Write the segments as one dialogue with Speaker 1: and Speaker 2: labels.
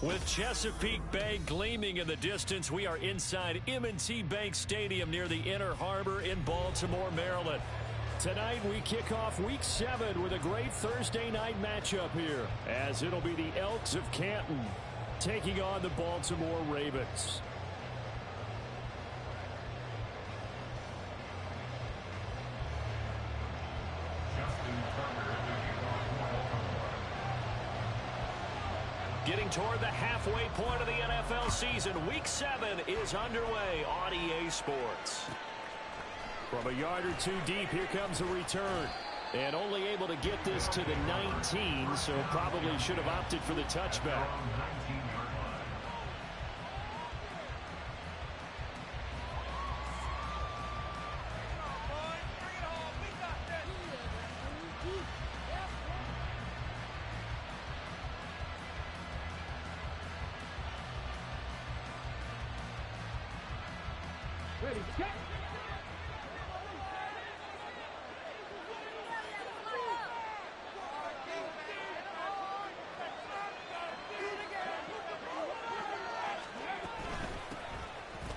Speaker 1: With Chesapeake Bay gleaming in the distance, we are inside M&T Bank Stadium near the Inner Harbor in Baltimore, Maryland. Tonight we kick off Week 7 with a great Thursday night matchup here, as it'll be the Elks of Canton taking on the Baltimore Ravens. Getting toward the halfway point of the NFL season, Week 7 is underway on EA Sports. From a yard or two deep, here comes a return. And only able to get this to the 19, so probably should have opted for the touchback.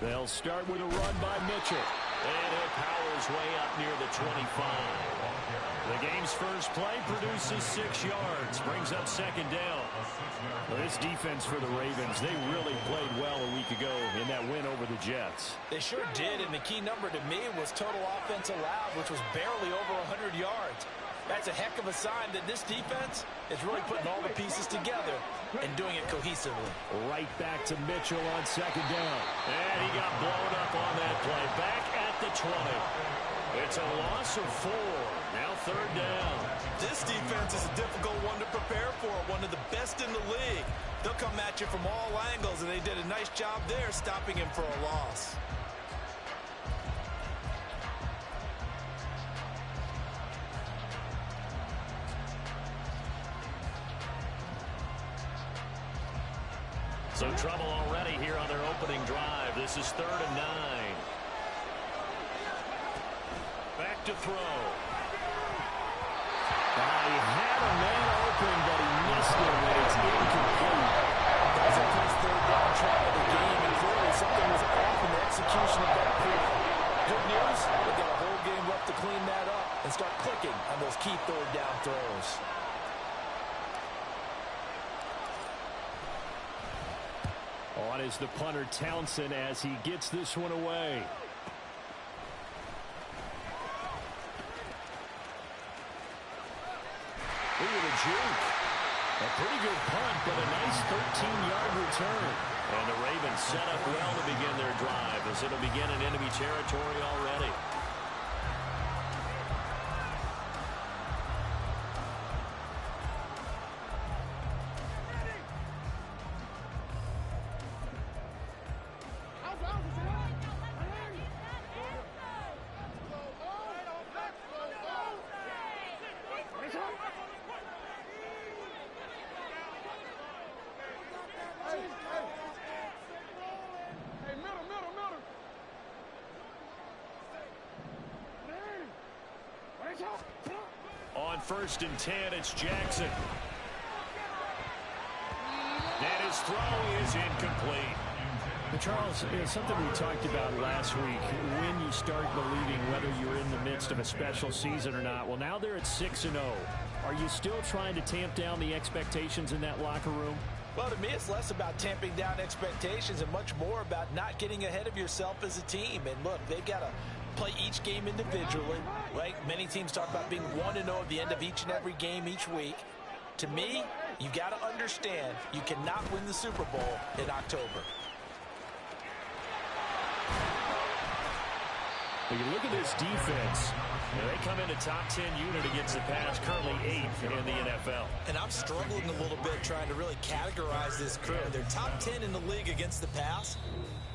Speaker 1: They'll start with a run by Mitchell. And he'll power his way up near the 25. The game's first play produces 6 yards. Brings up second down. Well, this defense for the Ravens, they really played well a week ago in that win over the Jets.
Speaker 2: They sure did, and the key number to me was total offense allowed, which was barely over 100 yards. That's a heck of a sign that this defense is really putting all the pieces together and doing it cohesively.
Speaker 1: Right back to Mitchell on second down. And he got blown up on that play. Back at the 20. It's a loss of 4. Now third down.
Speaker 2: This defense is a difficult one to prepare for. One of the best in the league. They'll come at you from all angles, and they did a nice job there stopping him for a loss.
Speaker 1: So trouble already here on their opening drive. This is 3rd and 9. Back to throw. He had a man open, but he missed it, and it's incomplete.
Speaker 2: That was a first third down try of the game, and clearly something was off in the execution of that play. Good news, they've got a whole game left to clean that up and start clicking on those key third down throws.
Speaker 1: On is the punter Townsend as he gets this one away. Look at the juke. A pretty good punt, but a nice 13-yard return. And the Ravens set up well to begin their drive as it'll begin in enemy territory already. On 1st and 10, it's Jackson. And his throw is incomplete. But Charles, something we talked about last week, when you start believing whether you're in the midst of a special season or not. Well, now they're at 6-0. Are you still trying to tamp down the expectations in that locker room?
Speaker 2: Well, to me, it's less about tamping down expectations and much more about not getting ahead of yourself as a team. And look, they've got to play each game individually, right? Many teams talk about being 1-0 at the end of each and every game each week. To me, you've got to understand you cannot win the Super Bowl in October.
Speaker 1: When you look at this defense, they come in a top 10 unit against the pass, currently 8th in the NFL.
Speaker 2: And I'm struggling a little bit trying to really categorize this crew. They're top 10 in the league against the pass,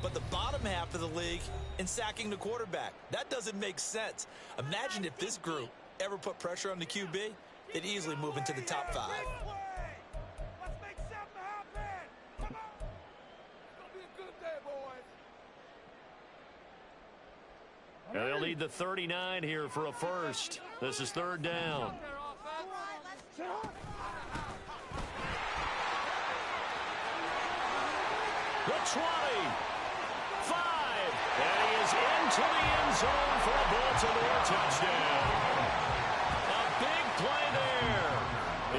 Speaker 2: but the bottom half of the league in sacking the quarterback. That doesn't make sense. Imagine if this group ever put pressure on the QB, they'd easily move into the top 5.
Speaker 1: And they'll need the 39 here for a first. This is 3rd down. The 20. 5. And he is into the end zone for a Baltimore touchdown. A big play there.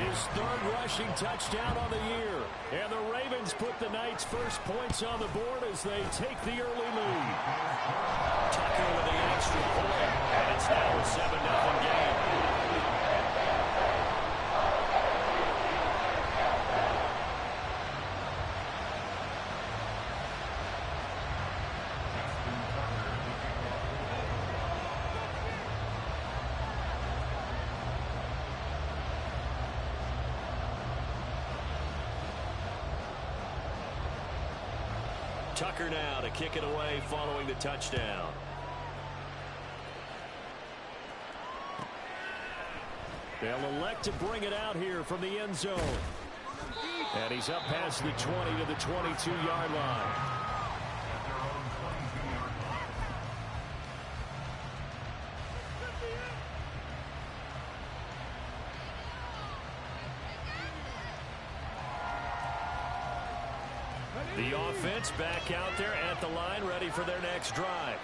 Speaker 1: His third rushing touchdown on the year. And the Ravens put the Knights' first points on the board as they take the early lead. Tucker with the extra point. And it's now a 7-0 game. Tucker now to kick it away following the touchdown. They'll elect to bring it out here from the end zone. And he's up past the 20 to the 22-yard line. The offense back out there at the line, ready for their next drive.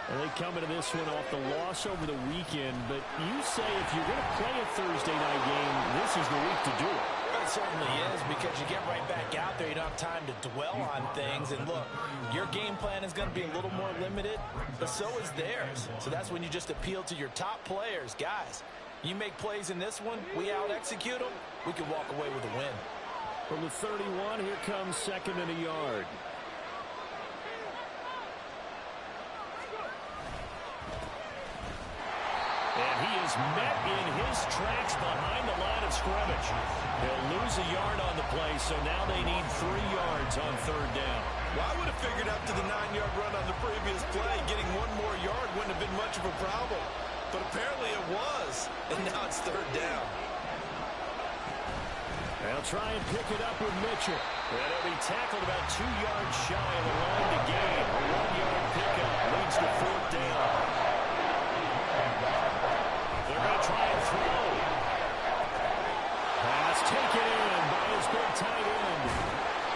Speaker 1: And they come into this one off the loss over the weekend, but you say if you're going to play a Thursday night game, this is the week to do it.
Speaker 2: It certainly is, because you get right back out there. You don't have time to dwell on things. And look, your game plan is going to be a little more limited, but so is theirs. So that's when you just appeal to your top players. Guys, you make plays in this one, we out-execute them, we can walk away with a win.
Speaker 1: From the 31, here comes second and a yard. And he is met in his tracks behind the line of scrimmage. They'll lose a yard on the play, so now they need 3 yards on third down.
Speaker 3: Well, I would have figured after the 9-yard run on the previous play, getting 1 more yard wouldn't have been much of a problem. But apparently it was, and now it's third down.
Speaker 1: They'll try and pick it up with Mitchell. And he'll be tackled about 2 yards shy of the line to gain. A 1-yard pickup leads to fourth down. They're going to try and throw. Pass taken in by his big tight end.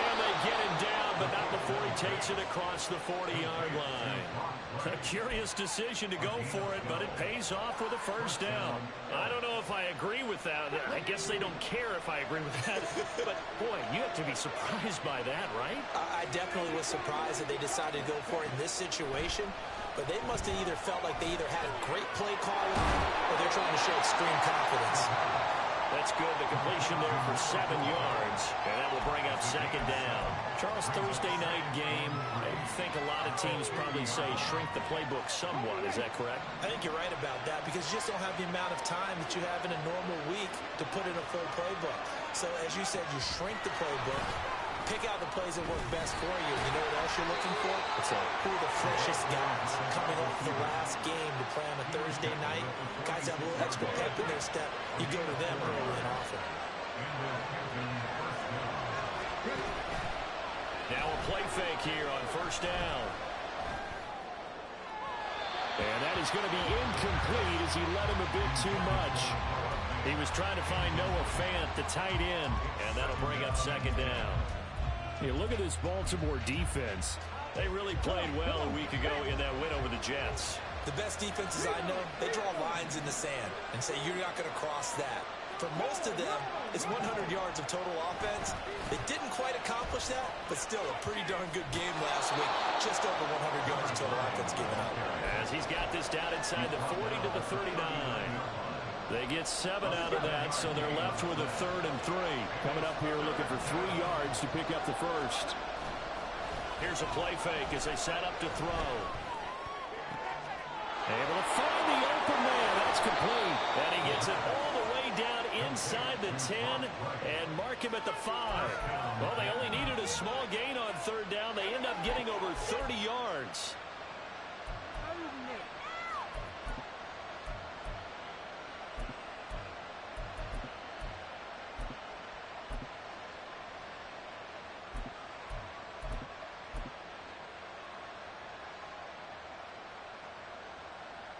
Speaker 1: And they get him down, but not before he takes it across the 40-yard line. A curious decision to go for it, but it pays off with a first down. I don't know if I agree with that. I guess they don't care if I agree with that. But, boy, you have to be surprised by that, right?
Speaker 2: I definitely was surprised that they decided to go for it in this situation. But they must have either felt like they either had a great play call or they're trying to show extreme confidence.
Speaker 1: That's good. The completion there for 7 yards. And that will bring up second down. Charles, Thursday night game, I think a lot of teams probably say shrink the playbook somewhat. Is that correct?
Speaker 2: I think you're right about that, because you just don't have the amount of time that you have in a normal week to put in a full playbook. So, as you said, you shrink the playbook, pick out the plays that work best for you. And you know what else you're looking for? Who are the freshest guys coming off the last game to play on a Thursday night? Guys have a little extra pep in their step. You go to them early and often.
Speaker 1: Now a play fake here on first down. And that is going to be incomplete as he led him a bit too much. He was trying to find Noah Fant, the tight end, and that'll bring up second down. Hey, look at this Baltimore defense. They really played well a week ago in that win over the Jets.
Speaker 2: The best defenses I know, they draw lines in the sand and say you're not going to cross that. For most of them, it's 100 yards of total offense. They didn't quite accomplish that, but still a pretty darn good game last week. Just over 100 yards of total offense given up.
Speaker 1: As he's got this down inside the 40 to the 39. They get 7 out of that, so they're left with a 3rd and 3. Coming up here looking for 3 yards to pick up the first. Here's a play fake as they set up to throw. Able to find the open man. That's complete. And he gets it all the way down inside the 10 and mark him at the 5. Well, they only needed a small gain on third down. They end up getting over 30 yards.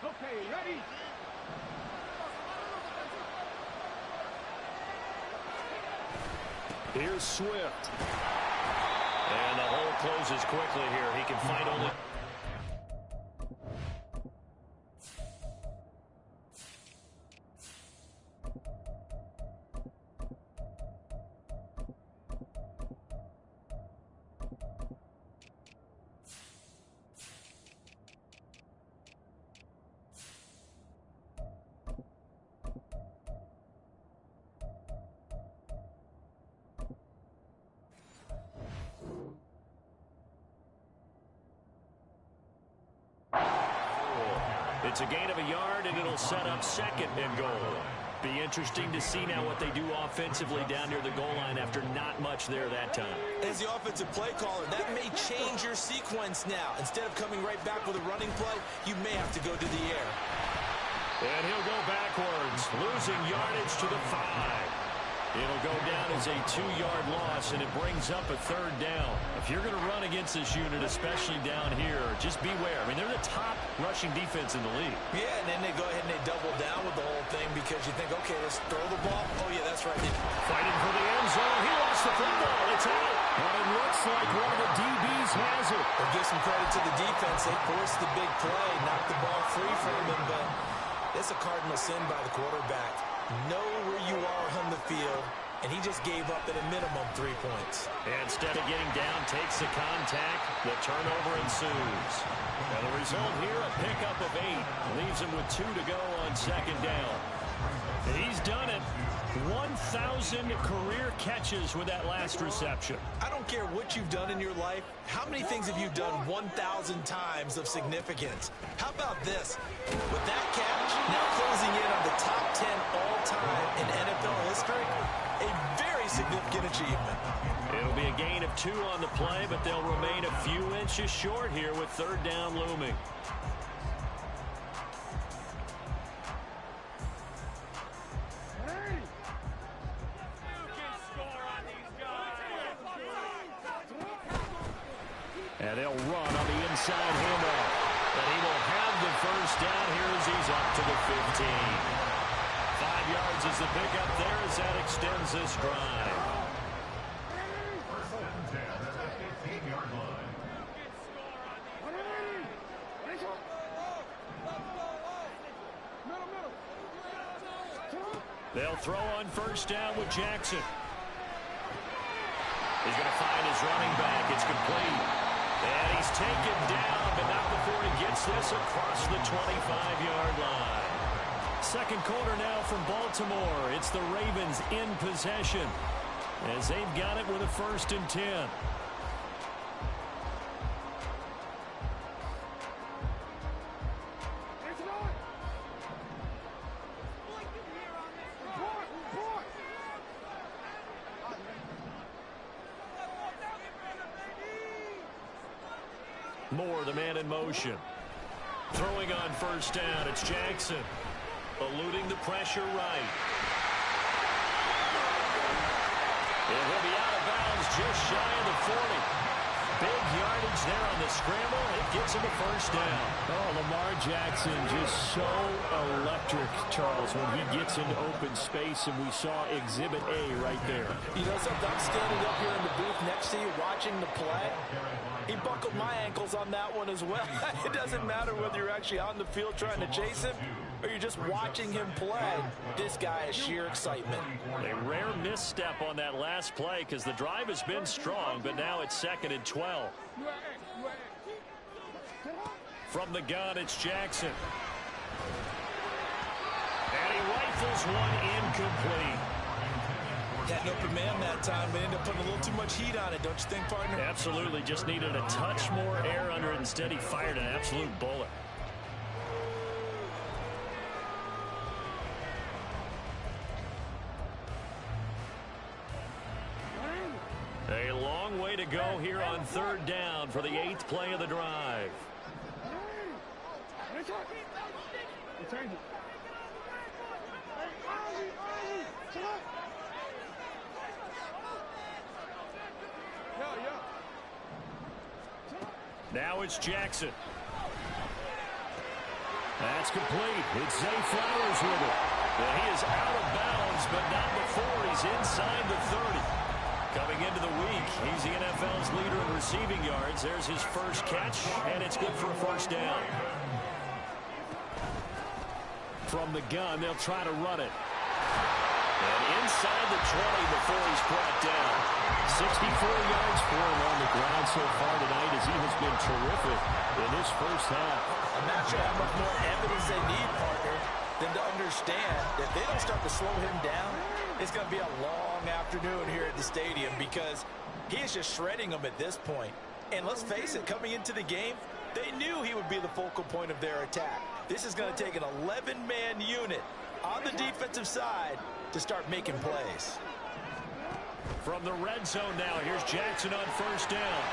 Speaker 4: Okay, ready?
Speaker 1: Here's Swift. And the hole closes quickly here. He can find only... It's a gain of a yard, and it'll set up second and goal. Be interesting to see now what they do offensively down near the goal line after not much there that time.
Speaker 2: As the offensive play caller, that may change your sequence now. Instead of coming right back with a running play, you may have to go to the air.
Speaker 1: And he'll go backwards, losing yardage to the 5. It'll go down as a 2-yard loss, and it brings up a third down. If you're going to run against this unit, especially down here, just beware. I mean, they're the top rushing defense in the league.
Speaker 2: Yeah, and then they go ahead and they double down with the whole thing because you think, okay, let's throw the ball. Oh, yeah, that's right.
Speaker 1: Fighting for the end zone. He lost the football. It's out. But it looks like one of the DBs has it.
Speaker 2: We'll give some credit to the defense. They forced the big play, knocked the ball free from him, but it's a cardinal sin by the quarterback. Know where you are on the field, and he just gave up at a minimum 3 points.
Speaker 1: Instead of getting down, takes the contact. The turnover ensues. And the result here, a pickup of 8. Leaves him with 2 to go on second down. And he's done it. 1,000 career catches with that last reception.
Speaker 2: I don't care what you've done in your life. How many things have you done 1,000 times of significance? How about this? With that catch, now closing in on the top 10 all-time in NFL history, a very significant achievement.
Speaker 1: It'll be a gain of 2 on the play, but they'll remain a few inches short here with third down looming. And they'll run on the inside handoff. And he will have the first down here as he's up to the 15. 5 yards is the pickup there as that extends this drive. They'll throw on first down with Jackson. He's going to find his running back. It's complete. And he's taken down, but not before he gets this across the 25-yard line. Second quarter now from Baltimore. It's the Ravens in possession as they've got it with a 1st and 10. Moore, the man in motion. Throwing on first down, it's Jackson. Eluding the pressure right. And he'll be out of bounds just shy of the 40. Big yardage there on the scramble. It gets him a first down. Oh, Lamar Jackson just so electric, Charles, when he gets into open space, and we saw Exhibit A right there.
Speaker 2: You know something? I'm standing up here in the booth next to you watching the play. He buckled my ankles on that one as well. It doesn't matter whether you're actually on the field trying to chase him or you're just watching him play. This guy is sheer excitement.
Speaker 1: A rare misstep on that last play because the drive has been strong, but now it's 2nd and 12. From the gun, it's Jackson. And he rifles one incomplete.
Speaker 2: Had an open man that time, but ended up putting a little too much heat on it, don't you think, partner?
Speaker 1: Absolutely. Just needed a touch more air under it. Instead, he fired an absolute bullet. A long way to go here on third down for the 8th play of the drive. Now it's Jackson. That's complete. It's Zay Flowers with it. And he is out of bounds, but not before he's inside the 30. Coming into the week, he's the NFL's leader in receiving yards. There's his first catch, and it's good for a first down. From the gun, they'll try to run it. And inside the 20 before he's brought down. 64 yards for him on the ground so far tonight as he has been terrific in this first half.
Speaker 2: I'm not sure how much more evidence they need, partner, than to understand that if they don't start to slow him down, it's going to be a long afternoon here at the stadium because he is just shredding them at this point. And let's face it, coming into the game, they knew he would be the focal point of their attack. This is going to take an 11-man unit on the defensive side to start making plays.
Speaker 1: From the red zone now, here's Jackson on first down.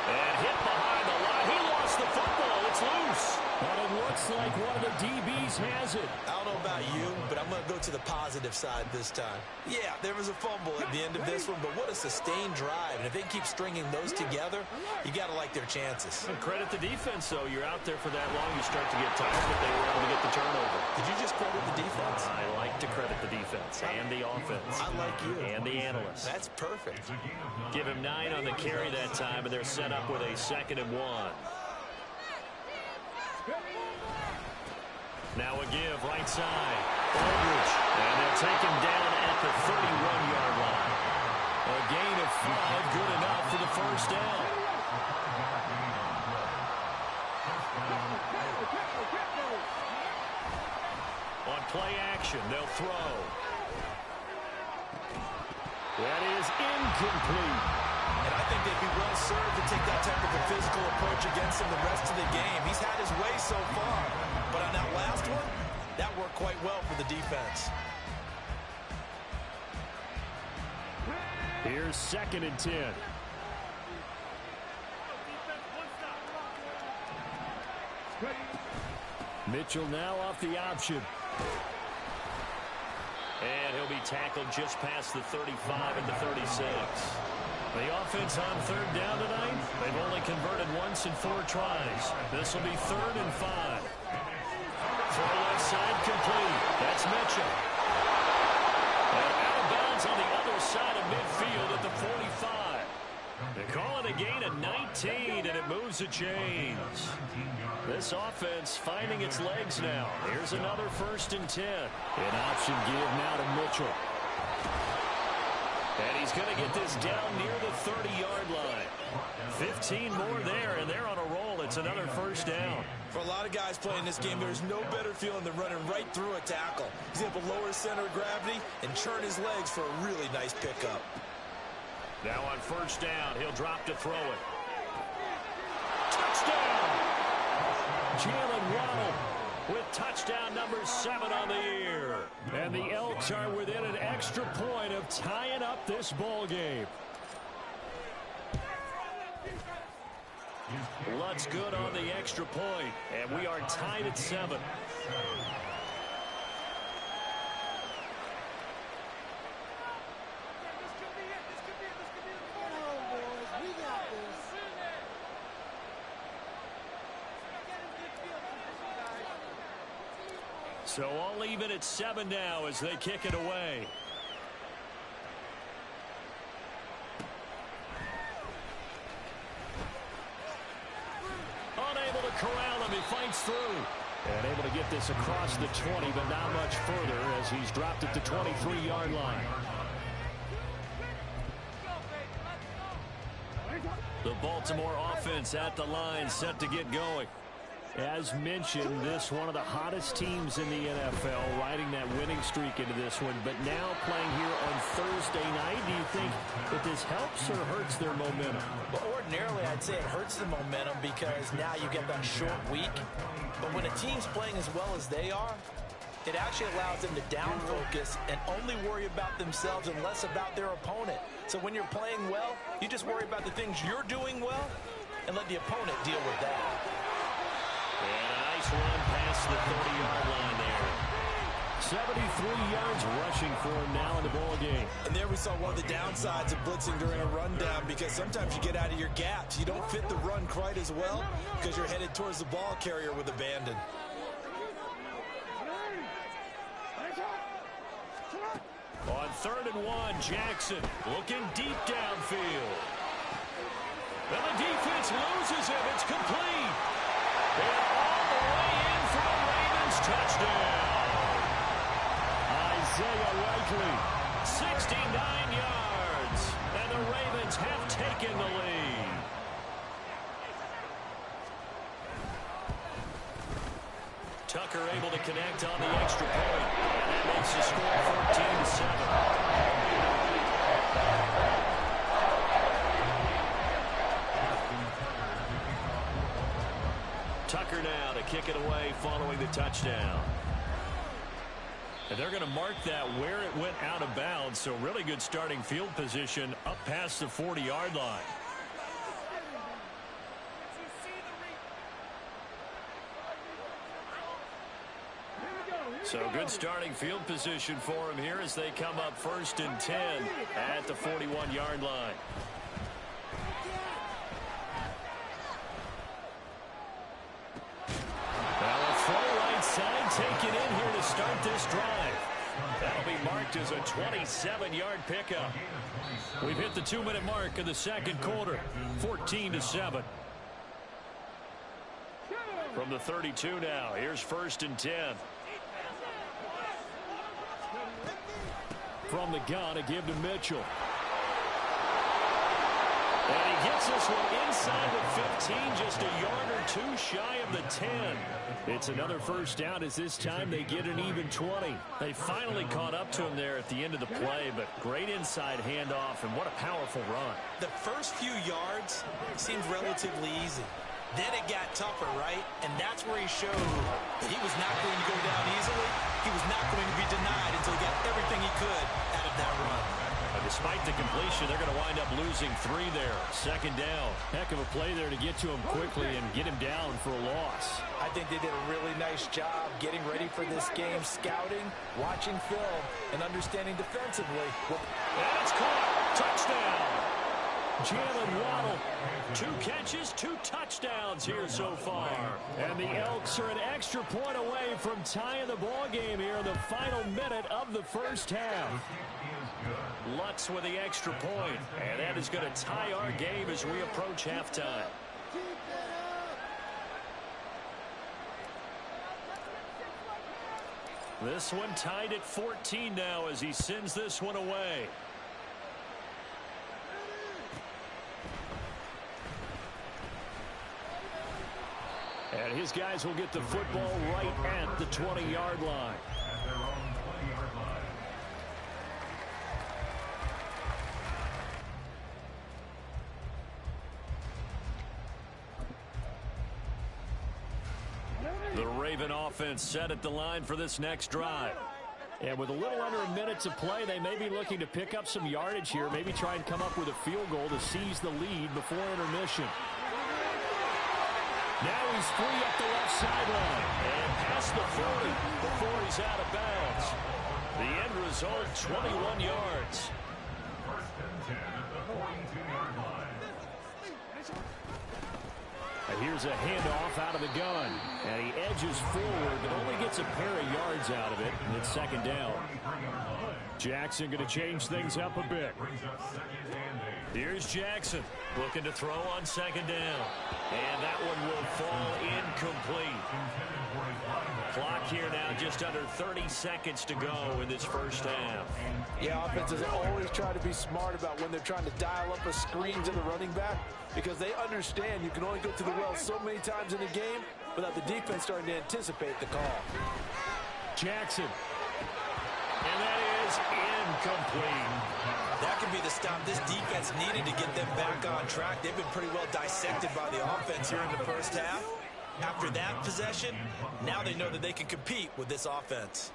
Speaker 1: And hit behind the line. He lost the football. It's loose. But it looks like one of the DBs has it.
Speaker 3: I don't know about you, but I'm going to go to the positive side this time. Yeah, there was a fumble at the end of this one, but what a sustained drive. And if they keep stringing those together, you got to like their chances.
Speaker 1: And credit the defense, though. You're out there for that long, you start to get tired, but they were able to get the turnover.
Speaker 3: Did you just credit the defense?
Speaker 1: I like to credit the defense and the offense.
Speaker 3: I like you.
Speaker 1: And the analysts.
Speaker 3: That's perfect.
Speaker 1: Give him 9 on the carry that time, and they're set up with a 2nd and 1. Now a give, right side. Aldridge. And they'll take him down at the 31-yard line. A gain of 5, good enough for the first down. On play action, they'll throw. That is incomplete.
Speaker 3: And I think they'd be well served to take that type of a physical approach against him the rest of the game. He's had his way so far. But on that last one, that worked quite well for the defense.
Speaker 1: Here's 2nd and 10. Mitchell now off the option. And he'll be tackled just past the 35 and the 36. The offense on 3rd down tonight, they've only converted once in 4 tries. This will be 3rd and 5. Throw left side complete. That's Mitchell. And out of bounds on the other side of midfield at the 45. They call it a gain of 19, and it moves the chains. This offense finding its legs now. Here's another 1st and 10. An option give now to Mitchell. And he's going to get this down near the 30-yard line. 15 more there, and they're on a roll. It's another first down.
Speaker 3: For a lot of guys playing this game, there's no better feeling than running right through a tackle. He's able to lower his center of gravity and churn his legs for a really nice pickup.
Speaker 1: Now on first down, he'll drop to throw it. Touchdown! Jalen Waddle with touchdown number 7 on the year. And the Elks are within an extra point of tying up this ball game. Lutt's good on the extra point, and we are tied at 7. So all even at 7 now as they kick it away. Unable to corral him. He fights through. And able to get this across the 20, but not much further as he's dropped at the 23-yard line. The Baltimore offense at the line set to get going. As mentioned, this one of the hottest teams in the NFL, riding that winning streak into this one, but now playing here on Thursday night. Do you think that this helps or hurts their momentum?
Speaker 2: Well, ordinarily, I'd say it hurts the momentum because now you get that short week. But when a team's playing as well as they are, it actually allows them to down focus and only worry about themselves and less about their opponent. So when you're playing well, you just worry about the things you're doing well and let the opponent deal with that.
Speaker 1: And a nice run past the 30-yard line there. 73 yards rushing for him now in the ball game.
Speaker 3: And there we saw one of the downsides of blitzing during a rundown, because sometimes you get out of your gaps. You don't fit the run quite as well because you're headed towards the ball carrier with abandon.
Speaker 1: On 3rd and 1. Jackson looking deep downfield. And the defense loses him. It's complete. And all the way in for the Ravens touchdown. Isaiah Likely, 69 yards. And the Ravens have taken the lead. Tucker able to connect on the extra point. And that makes the score 14-7. Tucker now to kick it away following the touchdown. And they're going to mark that where it went out of bounds. So really good starting field position up past the 40-yard line. So good starting field position for him here as they come up 1st and 10 at the 41-yard line. Now a full right side taken in here to start this drive. That'll be marked as a 27-yard pickup. We've hit the 2-minute mark in the second quarter, 14-7. From the 32 now, here's 1st and 10. From the gun, a give to Mitchell. And he gets this one inside the 15, just a yard or two shy of the 10. It's another first down as this time they get an even 20. They finally caught up to him there at the end of the play, but great inside handoff, and what a powerful run.
Speaker 2: The first few yards seemed relatively easy. Then it got tougher, right? And that's where he showed that he was not going to go down easily. He was not going to be denied until he got everything he could out of that run.
Speaker 1: Despite the completion, they're going to wind up losing 3 there. 2nd down. Heck of a play there to get to him quickly and get him down for a loss.
Speaker 2: I think they did a really nice job getting ready for this game, scouting, watching film, and understanding defensively.
Speaker 1: And it's caught. Touchdown. Jalen Waddle, 2 catches, 2 touchdowns here so far. And the Elks are an extra point away from tying the ball game here in the final minute of the first half. Lutz with the extra point, and that is going to tie our game as we approach halftime. This one tied at 14 now as he sends this one away. And his guys will get the football right at the 20-yard line. The Raven offense set at the line for this next drive. And with a little under a minute to play, they may be looking to pick up some yardage here, maybe try and come up with a field goal to seize the lead before intermission. Now he's free up the left sideline and past the 40 before he's out of bounds. The end result, 21 yards. Here's a handoff out of the gun. And he edges forward, but only gets a pair of yards out of it. And it's 2nd down. Jackson going to change things up a bit. Here's Jackson looking to throw on 2nd down. And that one will fall incomplete. Clock here now just under 30 seconds to go in this first half.
Speaker 2: Yeah, offenses always try to be smart about when they're trying to dial up a screen to the running back because they understand you can only go to the well so many times in a game without the defense starting to anticipate the call.
Speaker 1: Jackson. And that is incomplete.
Speaker 3: That could be the stop this defense needed to get them back on track. They've been pretty well dissected by the offense here in the first half. After that possession, now they know that they can compete with this offense.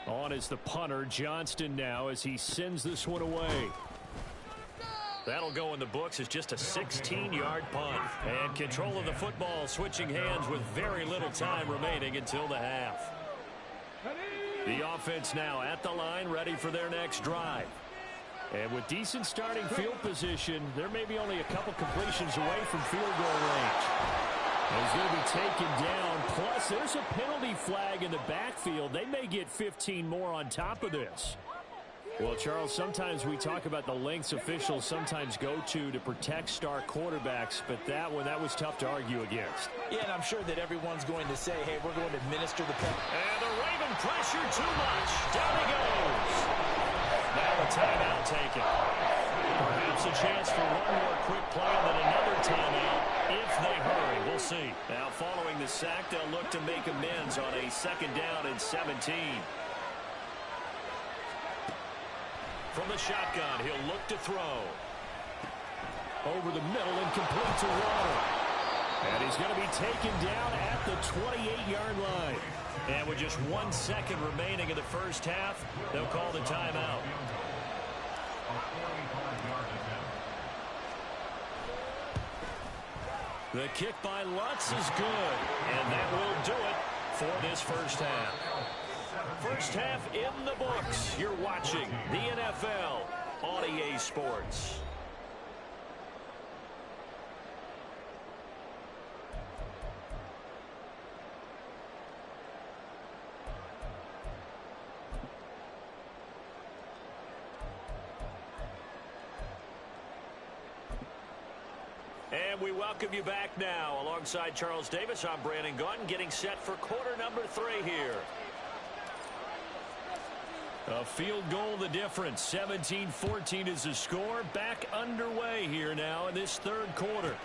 Speaker 1: On is the punter, Johnston, now as he sends this one away. That'll go in the books as just a 16-yard punt. And control of the football switching hands with very little time remaining until the half. The offense now at the line, ready for their next drive. And with decent starting field position, there may be only a couple completions away from field goal range. He's going to be taken down. Plus, there's a penalty flag in the backfield. They may get 15 more on top of this. Well, Charles, sometimes we talk about the lengths officials sometimes go to protect star quarterbacks, but that one, that was tough to argue against.
Speaker 2: Yeah, and I'm sure that everyone's going to say, hey, we're going to administer the penalty.
Speaker 1: And the Raven pressure too much. Down he goes. Now a timeout taken. Perhaps a chance for one more quick play and then another timeout if they hurry. We'll see. Now following the sack, they'll look to make amends on a 2nd down and 17. From the shotgun, he'll look to throw. Over the middle and complete to Water. And he's going to be taken down at the 28-yard line. And with just 1 second remaining in the first half, they'll call the timeout. The kick by Lutz is good. And that will do it for this first half. First half in the books. You're watching the NFL on EA Sports. And we welcome you back now. Alongside Charles Davis, I'm Brandon Gunn, getting set for quarter number 3 here. A field goal the difference. 17-14 is the score. Back underway here now in this 3rd quarter.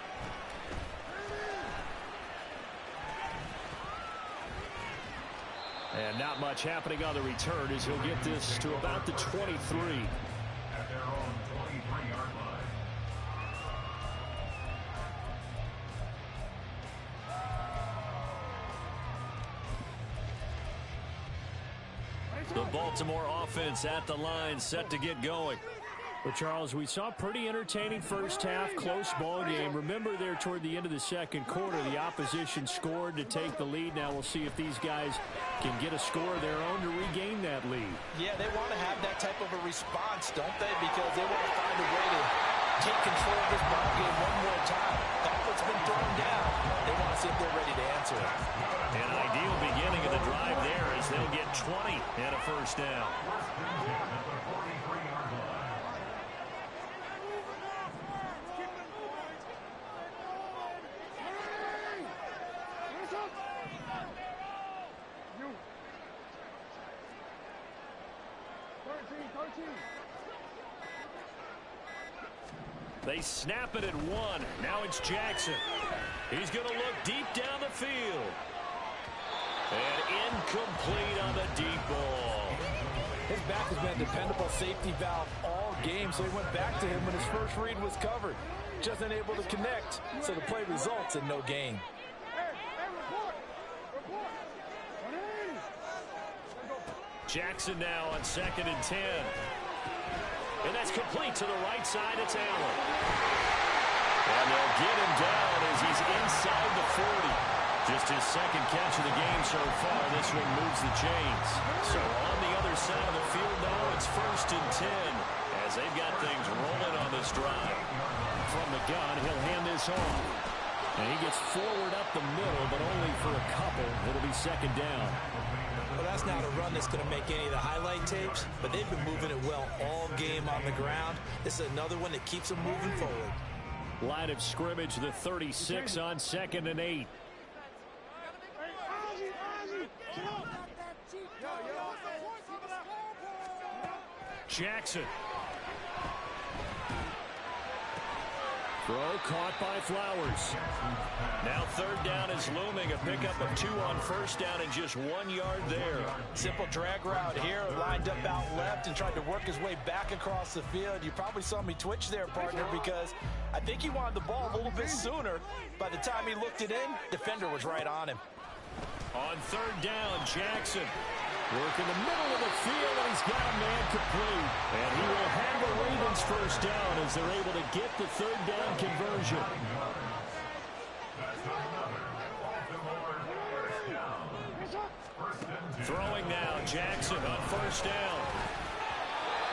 Speaker 1: And not much happening on the return as he'll get this to about the 23.
Speaker 4: At their own 23-yard line.
Speaker 1: The Baltimore offense at the line, set to get going. But, Charles, we saw a pretty entertaining first half, close ball game. Remember there toward the end of the 2nd quarter, the opposition scored to take the lead. Now we'll see if these guys can get a score of their own to regain that lead.
Speaker 2: Yeah, they want to have that type of a response, don't they? Because they want to find a way to take control of this ball game one more time. That's what's been thrown down. They want to see if they're ready to answer it.
Speaker 1: An ideal beginning of the drive there as they'll get 20 and a first down. They snap it at 1. Now it's Jackson. He's going to look deep down the field. And incomplete on the deep ball.
Speaker 2: His back has been a dependable safety valve all game, so he went back to him when his first read was covered. Just unable to connect, so the play results in no gain.
Speaker 1: Jackson now on 2nd and 10. And that's complete to the right side. It's Allen. And they'll get him down as he's inside the 40. Just his 2nd catch of the game so far. This one moves the chains. So on the other side of the field now, it's 1st and 10 as they've got things rolling on this drive. From the gun, he'll hand this off. And he gets forward up the middle, but only for a couple. It'll be 2nd down.
Speaker 2: Well, that's not a run that's going to make any of the highlight tapes, but they've been moving it well all game on the ground. This is another one that keeps them moving forward.
Speaker 1: Line of scrimmage, the 36 on 2nd and 8. Jackson. Throw caught by Flowers. Now 3rd down is looming. A pickup of 2 on 1st down and just 1 yard there.
Speaker 2: Simple drag route here. Lined up out left and tried to work his way back across the field. You probably saw me twitch there, partner, because I think he wanted the ball a little bit sooner. By the time he looked it in, defender was right on him.
Speaker 1: On 3rd down, Jackson. Work in the middle of the field, and he's got a man complete. And he will have the Ravens first down as they're able to get the 3rd down conversion. Throwing now, Jackson on 1st down.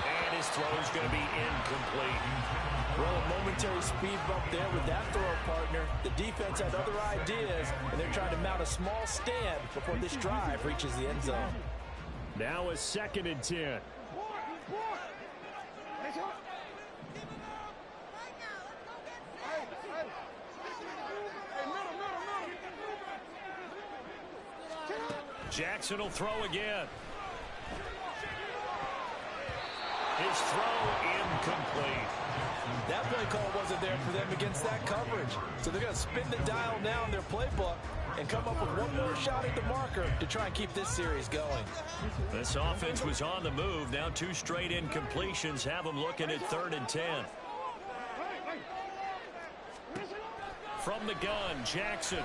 Speaker 1: And this throw is going to be incomplete.
Speaker 2: Well, a momentary speed bump there with that throw partner. The defense had other ideas, and they're trying to mount a small stand before this drive reaches the end zone.
Speaker 1: Now a 2nd and 10. Jackson will throw again. His throw incomplete.
Speaker 2: That play call wasn't there for them against that coverage. So they're going to spin the dial now in their playbook and come up with one more shot at the marker to try and keep this series going.
Speaker 1: This offense was on the move. Now 2 straight incompletions have them looking at 3rd and 10. From the gun, Jackson.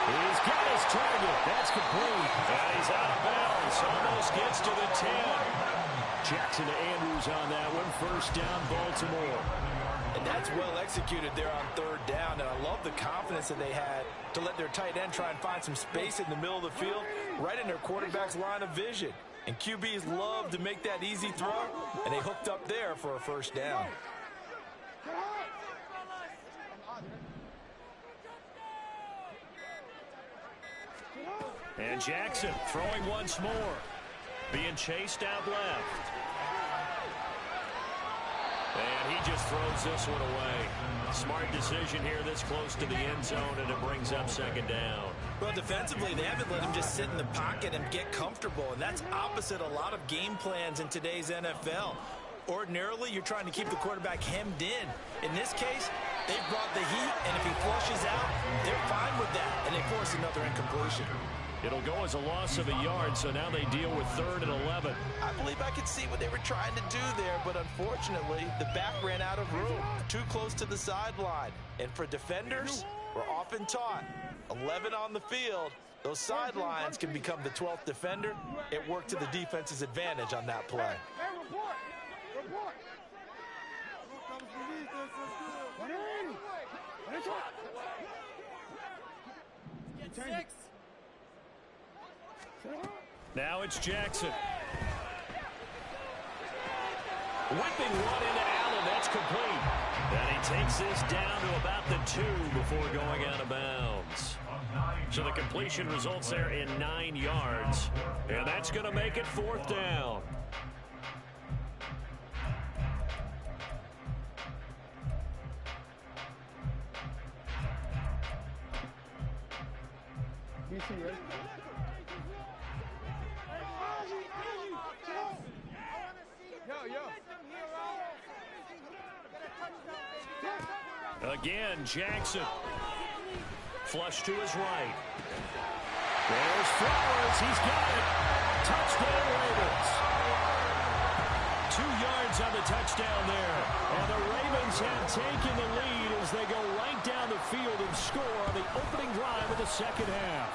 Speaker 1: He's got his target. That's complete. And he's out of bounds. Almost gets to the 10. Jackson to Andrews on that one. 1st down, Baltimore.
Speaker 2: And that's well executed there on 3rd down. And I love the confidence that they had to let their tight end try and find some space in the middle of the field, right in their quarterback's line of vision. And QBs love to make that easy throw, and they hooked up there for a 1st down.
Speaker 1: And Jackson throwing once more. Being chased out left. And he just throws this one away. Smart decision here this close to the end zone, and it brings up 2nd down.
Speaker 3: Well, defensively, they haven't let him just sit in the pocket and get comfortable, and that's opposite a lot of game plans in today's NFL. Ordinarily, you're trying to keep the quarterback hemmed in. In this case, they've brought the heat, and if he flushes out, they're fine with that, and they force another incompletion.
Speaker 1: It'll go as a loss of a yard, so now they deal with 3rd and 11.
Speaker 2: I believe I could see what they were trying to do there, but unfortunately, the back ran out of room. Too close to the sideline. And for defenders, we're often taught, 11 on the field, those sidelines can become the 12th defender. It worked to the defense's advantage on that play.
Speaker 1: Now it's Jackson. Whipping one into Allen. That's complete. And he takes this down to about the 2 before going out of bounds. So the completion results there in 9 yards. And that's going to make it 4th down. Again, Jackson. Flush to his right. There's Flowers. He's got it. Touchdown, Ravens. 2 yards on the touchdown there. And the Ravens have taken the lead as they go right down the field and score on the opening drive of the 2nd half.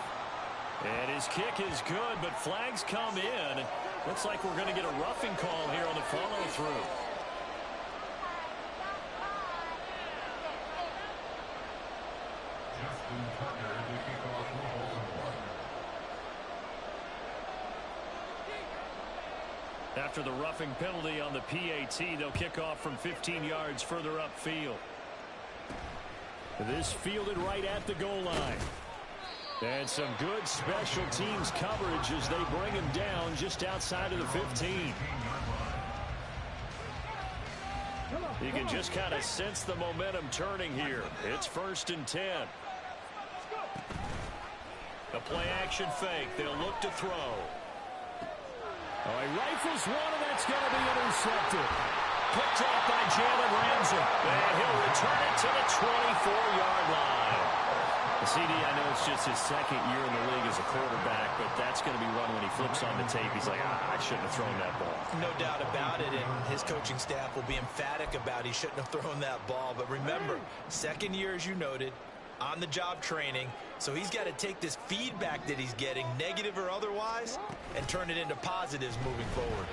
Speaker 1: And his kick is good, but flags come in. Looks like we're going to get a roughing call here on the follow-through. After the roughing penalty on the PAT, they'll kick off from 15 yards further upfield. This fielded right at the goal line. And some good special teams coverage as they bring him down just outside of the 15. You can just kind of sense the momentum turning here. It's 1st and 10. A play action fake. They'll look to throw. Oh, he rifles one, and that's going to be intercepted. Picked off by Jalen Ramsey. And he'll return it to the 24-yard line. CD, I know it's just his 2nd year in the league as a quarterback, but that's going to be one when he flips on the tape. He's like, I shouldn't have thrown that ball.
Speaker 2: No doubt about it, and his coaching staff will be emphatic about he shouldn't have thrown that ball. But remember, 2nd year, as you noted, on-the-job training, so he's got to take this feedback that he's getting, negative or otherwise, and turn it into positives moving forward.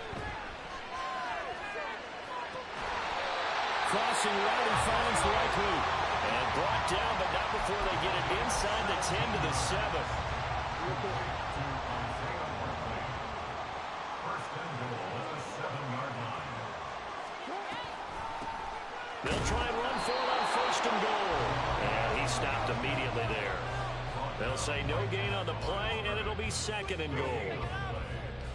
Speaker 1: Crossing right, he finds Likely. And brought down, but not before they get it inside the 10 to the 7. They'll try and run for it on first and goal. And he stopped immediately there. They'll say no gain on the play, and it'll be second and goal.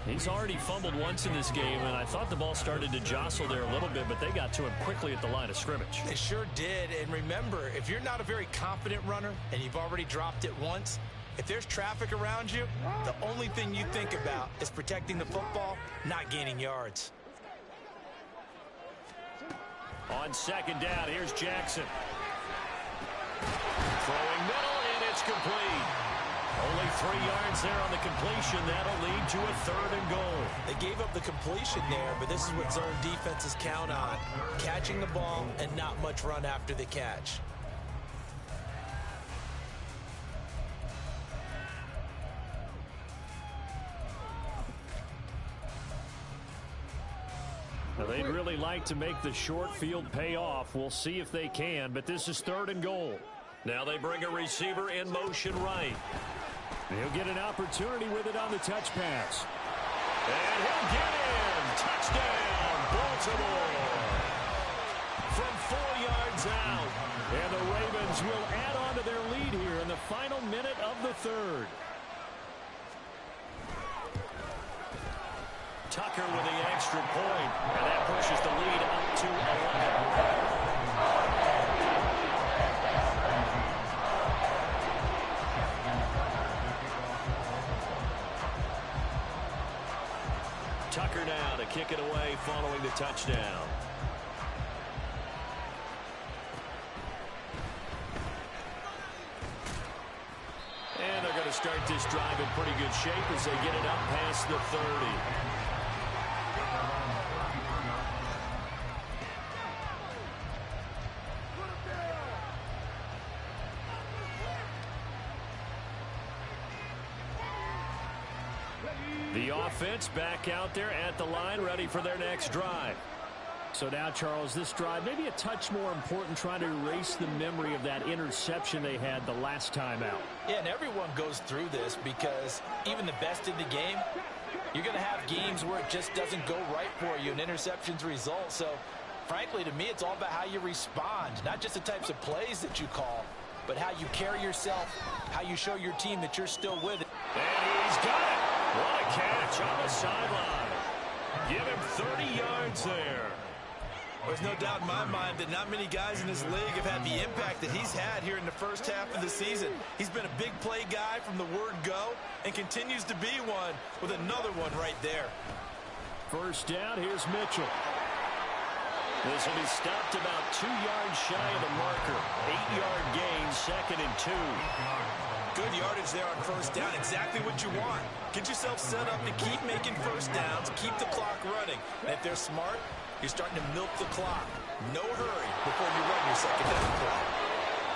Speaker 1: He's already fumbled once in this game, and I thought the ball started to jostle there a little bit, but they got to him quickly at the line of scrimmage.
Speaker 2: They sure did, and remember, if you're not a very confident runner and you've already dropped it once, if there's traffic around you, the only thing you think about is protecting the football, not gaining yards.
Speaker 1: On second down, here's Jackson. Throwing middle, and it's complete. Only 3 yards there on the completion. That'll lead to a third and goal.
Speaker 2: They gave up the completion there, but this is what zone defenses count on. Catching the ball and not much run after the catch.
Speaker 1: Now, they'd really like to make the short field pay off. We'll see if they can, but this is third and goal. Now they bring a receiver in motion right. He'll get an opportunity with it on the touch pass. And he'll get in. Touchdown, Baltimore. From 4 yards out. And the Ravens will add on to their lead here in the final minute of the third. Tucker with the extra point. And that pushes the lead up to 11. Tucker now to kick it away following the touchdown. And they're going to start this drive in pretty good shape as they get it up past the 30. The offense back out there at the line, ready for their next drive. So now, Charles, this drive maybe a touch more important, trying to erase the memory of that interception they had the last time out.
Speaker 2: Yeah, and everyone goes through this because even the best in the game, you're going to have games where it just doesn't go right for you and interceptions result. So, frankly, to me, it's all about how you respond, not just the types of plays that you call, but how you carry yourself, how you show your team that you're still with it.
Speaker 1: And he's got it. What a catch on the sideline. Give him 30 yards there.
Speaker 3: There's no doubt in my mind that not many guys in this league have had the impact that he's had here in the first half of the season. He's been a big play guy from the word go and continues to be one with another one right there.
Speaker 1: First down, here's Mitchell. This will be stopped about 2 yards shy of the marker. 8-yard gain, second and 2.
Speaker 3: Good yardage there on first down. Exactly what you want. Get yourself set up to keep making first downs, keep the clock running. And if they're smart, you're starting to milk the clock. No hurry before you run your second down play.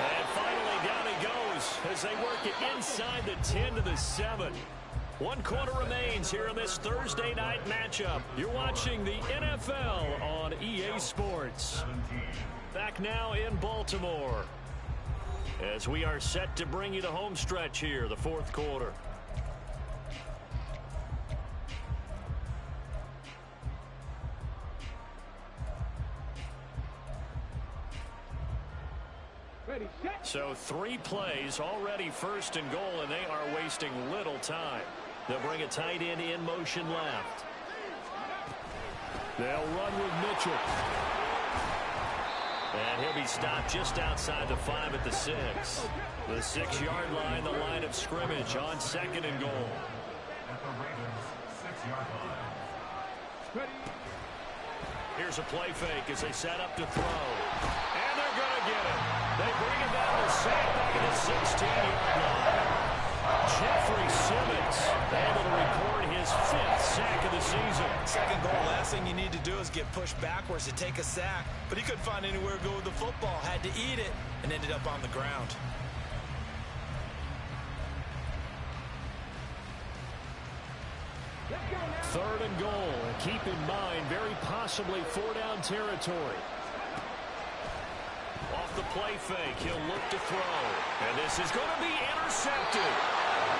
Speaker 1: And finally, down he goes as they work it inside the 10 to the 7. 1 quarter remains here in this Thursday night matchup. You're watching the NFL on EA Sports. Back now in Baltimore as we are set to bring you the home stretch here, the fourth quarter. So 3 plays already first and goal, and they are wasting little time. They'll bring a tight end in motion left. They'll run with Mitchell. And he'll be stopped just outside the 5 at the 6. The 6-yard line, the line of scrimmage on second and goal.
Speaker 4: At the Ravens' 6-yard line.
Speaker 1: Here's a play fake as they set up to throw. And they're going to get it. They bring it down to sack back at the 16-yard line. Jeffrey Simmons able to record his 5th sack of the season.
Speaker 3: Second goal, last thing you need to do is get pushed backwards to take a sack. But he couldn't find anywhere to go with the football. Had to eat it and ended up on the ground.
Speaker 1: Third and goal. Keep in mind, very possibly 4-down territory. Off the play fake, he'll look to throw. And this is going to be intercepted.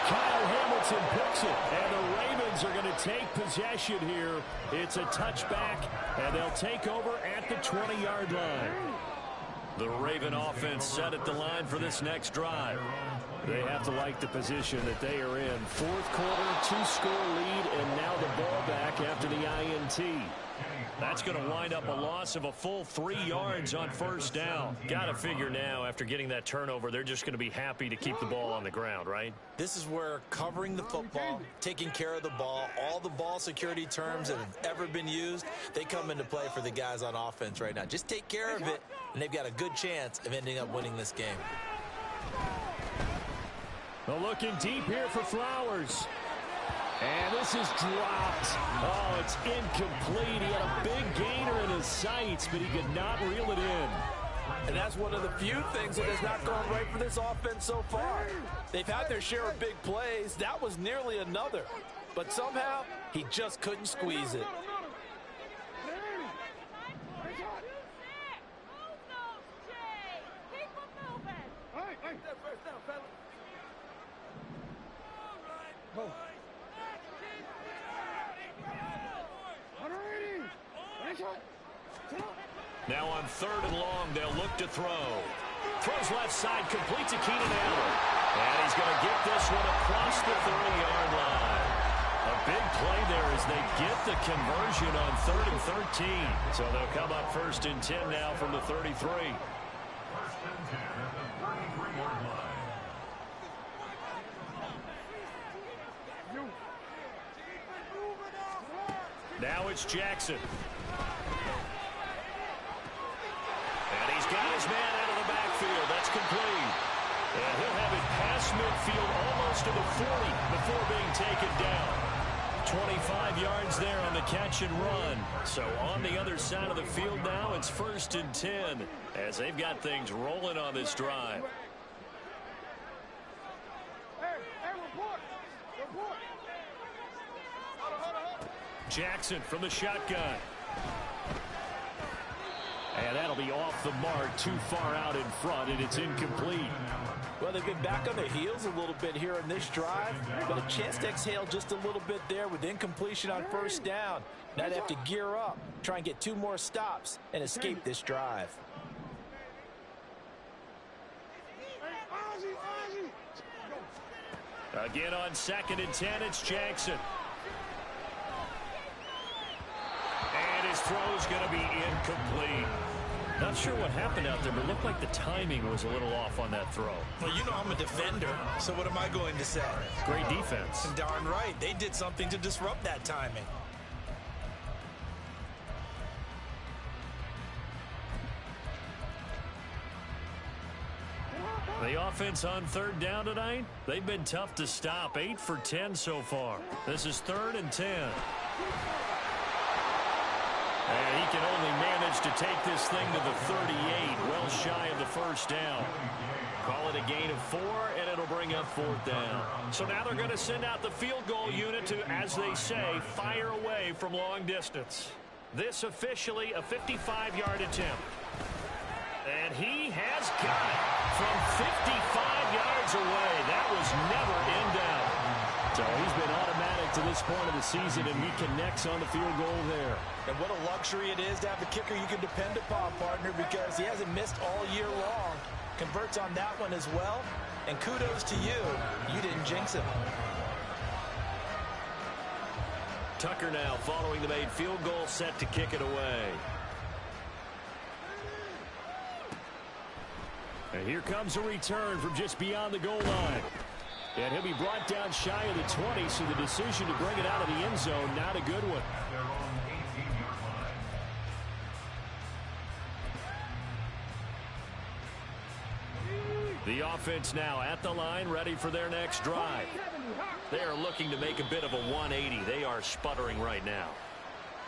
Speaker 1: Kyle Hamilton picks it, and the Ravens are going to take possession here. It's a touchback, and they'll take over at the 20-yard line. The Raven offense set at the line for this next drive. They have to like the position that they are in. Fourth quarter, 2-score lead, and now the ball back after the INT. That's going to wind up a loss of a full 3 yards on first down. Got to figure now, after getting that turnover, they're just going to be happy to keep the ball on the ground, right?
Speaker 3: This is where covering the football, taking care of the ball, all the ball security terms that have ever been used, they come into play for the guys on offense right now. Just take care of it, and they've got a good chance of ending up winning this game.
Speaker 1: Well, looking deep here for Flowers. And this is dropped. Oh, it's incomplete. He had a big gainer in his sights, but he could not reel it in.
Speaker 2: And that's one of the few things that has not gone right for this offense so far. They've had their share of big plays. That was nearly another. But somehow, he just couldn't squeeze it.
Speaker 1: Now on 3rd and long, they'll look to throw. Throws left side, complete to Keenan Allen. And he's going to get this one across the 30-yard line. A big play there as they get the conversion on 3rd and 13. So they'll come up 1st and 10 now from the 33.
Speaker 4: 1st and 10 at the 33-yard line.
Speaker 1: Now it's Jackson. And he's got his man out of the backfield. That's complete. And he'll have it past midfield almost to the 40 before being taken down. 25 yards there on the catch and run. So on the other side of the field now, it's 1st and 10 as they've got things rolling on this drive. Jackson from the shotgun. And that'll be off the mark, too far out in front, and it's incomplete.
Speaker 2: Well, they've been back on their heels a little bit here in this drive, but a chance to exhale just a little bit there with incompletion on 1st down. Now they have to gear up, try and get 2 more stops, and escape this drive.
Speaker 1: Again on 2nd and 10, it's Jackson. And his throw's going to be incomplete. Not sure what happened out there, but it looked like the timing was a little off on that throw.
Speaker 3: Well, you know I'm a defender, so what am I going to say?
Speaker 1: Great defense.
Speaker 3: Darn right. They did something to disrupt that timing.
Speaker 1: The offense on 3rd down tonight, they've been tough to stop. 8 for 10 so far. This is 3rd and 10. And he can only manage to take this thing to the 38, well shy of the 1st down. Call it a gain of 4, and it'll bring up 4th down. So now they're going to send out the field goal unit to, as they say, fire away from long distance. This officially a 55-yard attempt. And he has got it from 55 yards away. That was never in doubt. So he's been automatic to this point of the season, and he connects on the field goal there.
Speaker 2: And what a luxury it is to have a kicker you can depend upon, partner, because he hasn't missed all year long. Converts on that one as well. And kudos to you. You didn't jinx him.
Speaker 1: Tucker now following the made field goal, set to kick it away. And here comes a return from just beyond the goal line. And he'll be brought down shy of the 20, so the decision to bring it out of the end zone, not a good one.
Speaker 4: Their own 18-yard line.
Speaker 1: The offense now at the line, ready for their next drive. They are looking to make a bit of a 180. They are sputtering right now.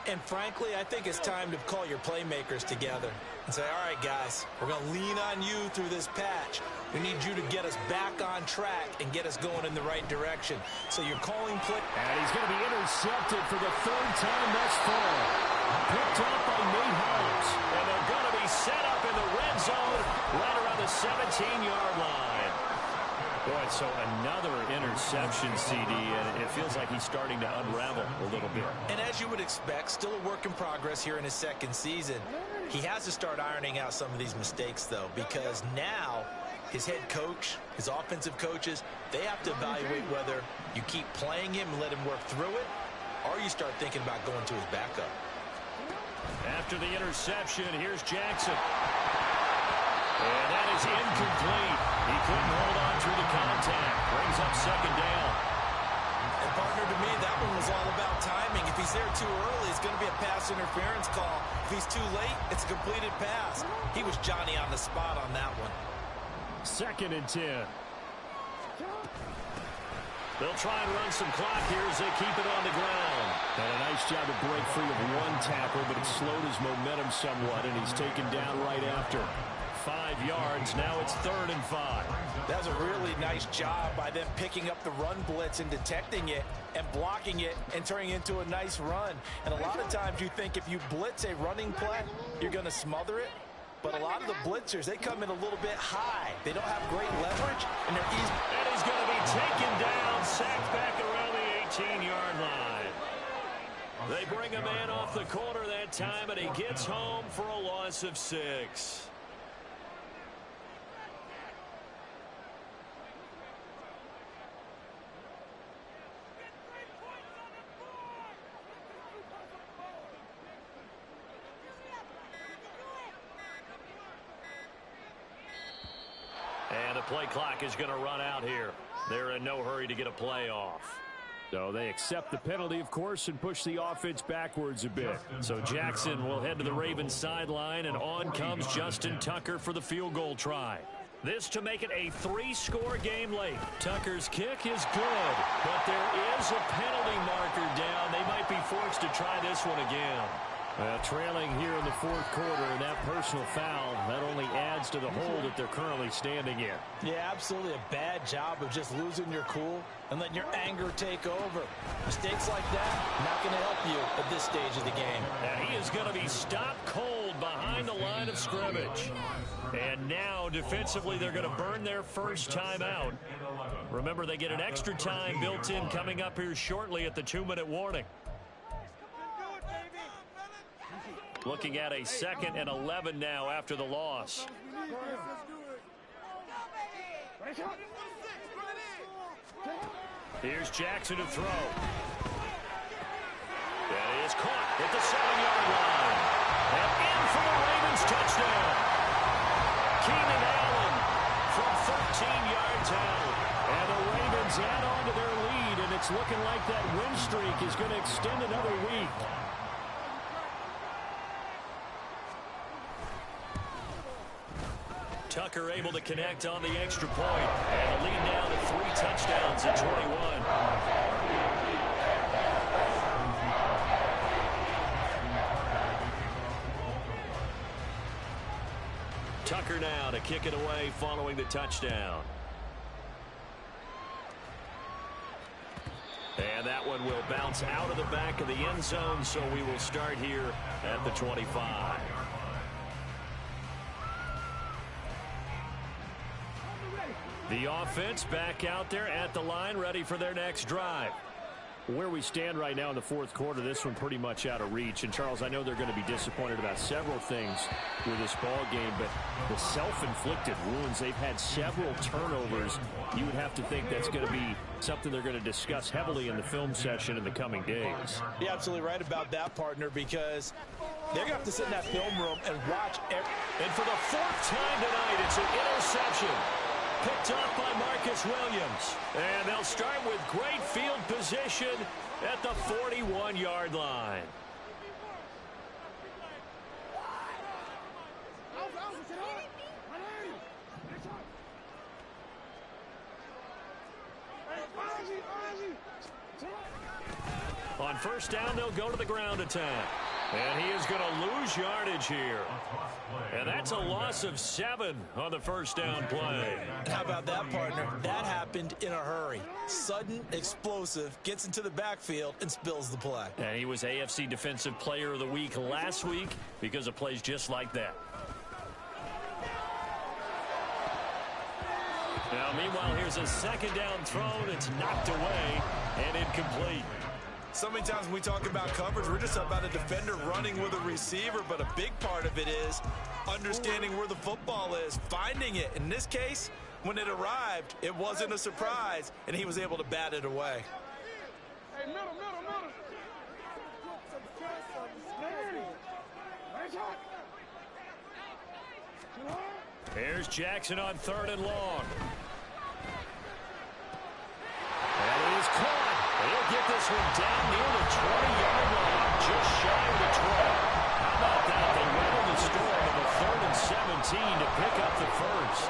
Speaker 3: And frankly, I think it's time to call your playmakers together and say, all right, guys, we're going to lean on you through this patch. We need you to get us back on track and get us going in the right direction. So you're calling play.
Speaker 1: And he's going to be intercepted for the 3rd time thus far. Picked up by Nate Hobbs. And they're going to be set up in the red zone right around the 17-yard line. Boy, so another interception, CD, and it feels like he's starting to unravel a little bit.
Speaker 2: And as you would expect, still a work in progress here in his second season. He has to start ironing out some of these mistakes, though, because now his head coach, his offensive coaches, they have to evaluate whether you keep playing him and let him work through it, or you start thinking about going to his backup.
Speaker 1: After the interception, here's Jackson. And that is incomplete. He couldn't hold on through the contact. Brings up second down.
Speaker 2: And partner, to me, that one was all about timing. If he's there too early, it's going to be a pass interference call. If he's too late, it's a completed pass. He was Johnny on the spot on that one.
Speaker 1: 2nd and 10. They'll try and run some clock here as they keep it on the ground. And a nice job to break free of one tackle, but it slowed his momentum somewhat, and he's taken down right after. 5 yards. Now it's 3rd and 5.
Speaker 2: That was a really nice job by them picking up the run blitz and detecting it and blocking it and turning it into a nice run. And a lot of times you think if you blitz a running play, you're going to smother it. But a lot of the blitzers, they come in a little bit high. They don't have great leverage, and they're easy.
Speaker 1: And he's going to be taken down, sacked back around the 18-yard line. They bring a man off the corner that time, and he gets home for a loss of 6. And the play clock is going to run out here. They're in no hurry to get a play off. So they accept the penalty, of course, and push the offense backwards a bit. So Jackson will head to the Ravens sideline, and on comes Justin Tucker for the field goal try. This to make it a 3-score game late. Tucker's kick is good, but there is a penalty marker down. They might be forced to try this one again. Trailing here in the 4th quarter, and that personal foul not only adds to the hole that they're currently standing in.
Speaker 2: Yeah, absolutely a bad job of just losing your cool and letting your anger take over. Mistakes like that, not going to help you at this stage of the game.
Speaker 1: And he is going to be stopped cold behind the line of scrimmage. And now, defensively, they're going to burn their first timeout. Remember, they get an extra time built in coming up here shortly at the 2-minute warning. Looking at a 2nd and 11 now after the loss. Here's Jackson to throw. That is caught at the 7-yard line. And in for the Ravens touchdown. Keenan Allen from 13 yards out. And the Ravens add on to their lead, and it's looking like that win streak is going to extend another week. Tucker able to connect on the extra point, and a lead down to 3 touchdowns at 21. Tucker now to kick it away following the touchdown. And that one will bounce out of the back of the end zone, so we will start here at the 25. The offense back out there at the line, ready for their next drive. Where we stand right now in the 4th quarter, this one pretty much out of reach. And, Charles, I know they're going to be disappointed about several things with this ball game, but the self-inflicted wounds, they've had several turnovers. You would have to think that's going to be something they're going to discuss heavily in the film session in the coming days.
Speaker 2: You're absolutely right about that, partner, because they're going to have to sit in that film room and watch.
Speaker 1: And for the 4th time tonight, it's an interception. Picked up by Marcus Williams. And they'll start with great field position at the 41-yard line. On first down, they'll go to the ground attack. And he is going to lose yardage here. And that's a loss of 7 on the first down play.
Speaker 2: How about that, partner? That happened in a hurry. Sudden, explosive, gets into the backfield and spills the play.
Speaker 1: And he was AFC Defensive Player of the Week last week because of plays just like that. Now, meanwhile, here's a second down thrown. It's knocked away and incomplete.
Speaker 3: So many times when we talk about coverage, we're just about a defender running with a receiver, but a big part of it is understanding where the football is, finding it. In this case, when it arrived, it wasn't a surprise, and he was able to bat it away.
Speaker 5: Hey, middle.
Speaker 1: Here's Jackson on 3rd and long. And it is caught. He'll get this one down near the 20-yard line, just shy of the 12. How about that? They weather the storm of a 3rd and 17 to pick up the first.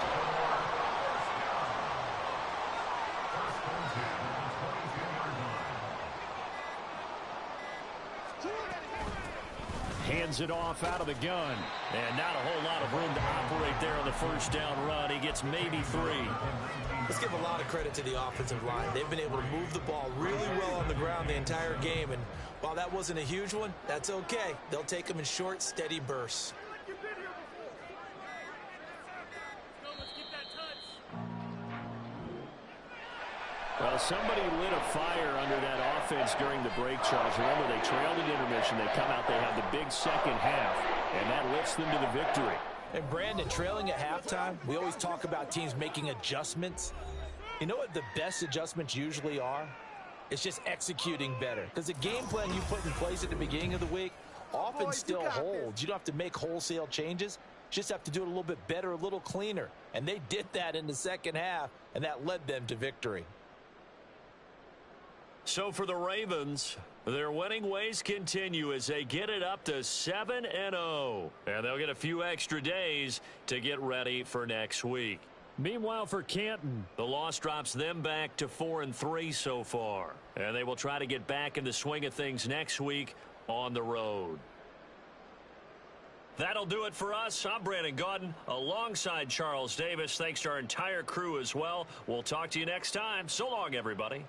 Speaker 1: Hands it off out of the gun. And not a whole lot of room to operate there on the first down run. He gets maybe 3.
Speaker 3: Let's give a lot of credit to the offensive line. They've been able to move the ball really well on the ground the entire game. And while that wasn't a huge one, that's okay. They'll take them in short, steady bursts.
Speaker 1: Well, somebody lit a fire under that offense during the break, Charles. Remember, they trailed at intermission. They come out, they have the big second half, and that lifts them to the victory.
Speaker 2: And Brandon, trailing at halftime, we always talk about teams making adjustments. You know what the best adjustments usually are? It's just executing better. Because the game plan you put in place at the beginning of the week often still holds. You don't have to make wholesale changes. You just have to do it a little bit better, a little cleaner. And they did that in the second half, and that led them to victory.
Speaker 1: So for the Ravens, their winning ways continue as they get it up to 7-0. And they'll get a few extra days to get ready for next week. Meanwhile, for Canton, the loss drops them back to 4-3 so far. And they will try to get back in the swing of things next week on the road. That'll do it for us. I'm Brandon Gaudin alongside Charles Davis. Thanks to our entire crew as well. We'll talk to you next time. So long, everybody.